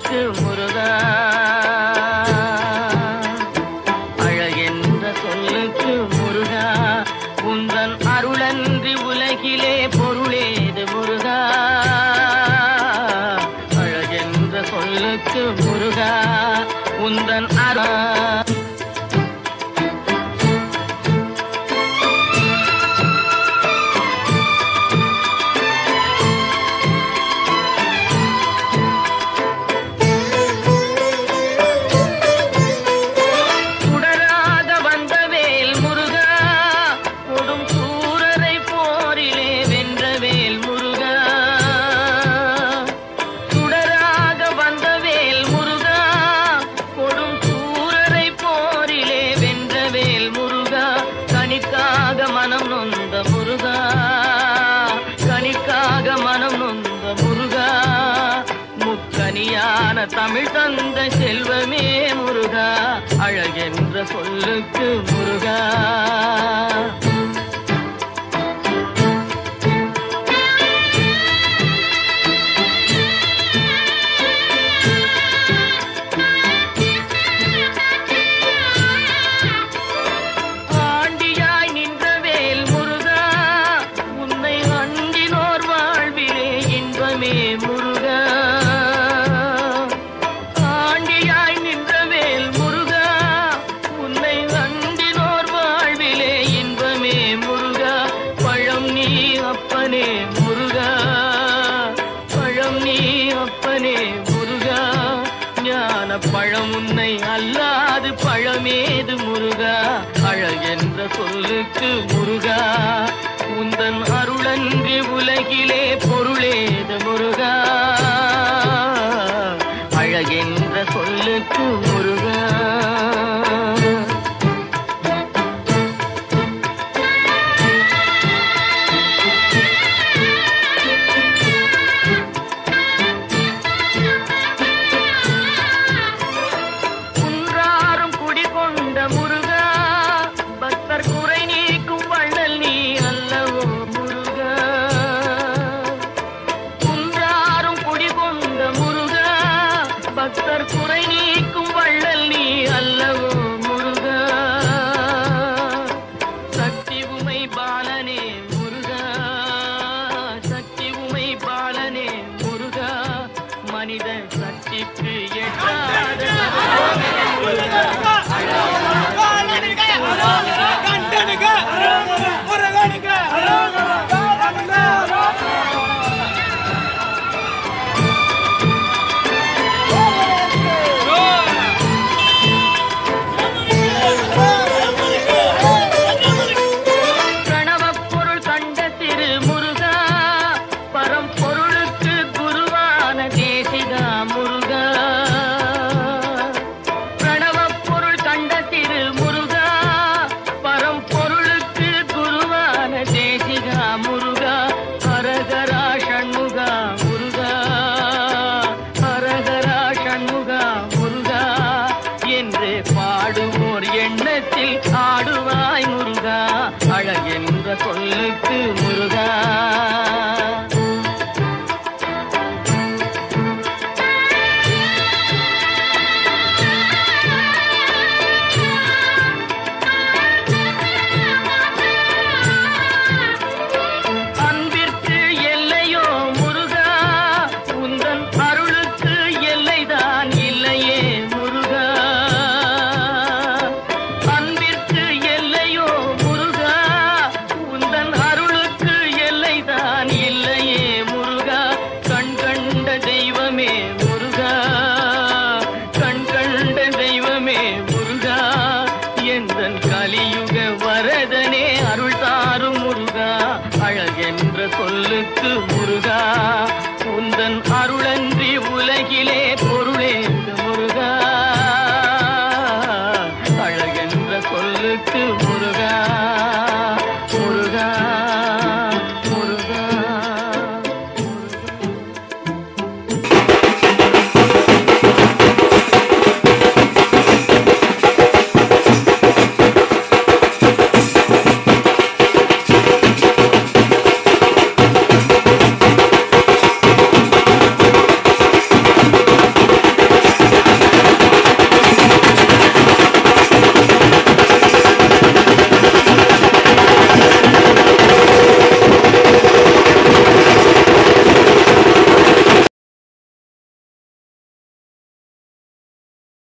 சொல்லுக்கு முருகா, அழகென்ற சொல்லுக்கு முருகா, உந்தன் அருளன்றி உலகிலே பொருளேது முருகா, அழகென்ற சொல்லுக்கு முருகா, உந்தன் மனம் நொந்த முருகா, கனிக்காக மனம் நொந்த முருகா, முக்கனியான தமிழ் தந்த செல்வமே முருகா, அழகென்ற சொல்லுக்கு முருகா. முருகா, ஆண்டியாய் நின்றவேல் முருகா, உன்னை அண்டினோர் வாழ்விலே இன்பமே முருகா, பழம் நீ அப்பனே முருகா, பழம் நீ அப்பனே முருகா, ஞான பழம் உன்னை அல்லாது பழமேது முருகா, அழகென்ற சொல்லுக்கு முருகா, உந்தன் அருளன்றி உலகிலே பொருளேது முருகா, அழகென்ற சொல்லுக்கு முருகா. குன்றாரும் குடிகொண்ட முருகா, பக்தர் குறை நீக்கும் வள்ளல் நீ அல்லவோ முருகா, குன்றாரும் குடிகொண்ட முருகா, பக்தர் குறை நீக்கும் வள்ளல் நீ அல்லவோ முருகா, சக்தி உமை பாலனே முருகா, சக்தி உமை பாலனே முருகா, மனித சக்திக்கு எட்டாத முருகா, முருகா, ஹரஹரா ஷண்முகா முருகா, ஹரஹரா ஷண்முகா முருகா என்று பாடுவோர் எண்ணத்தில்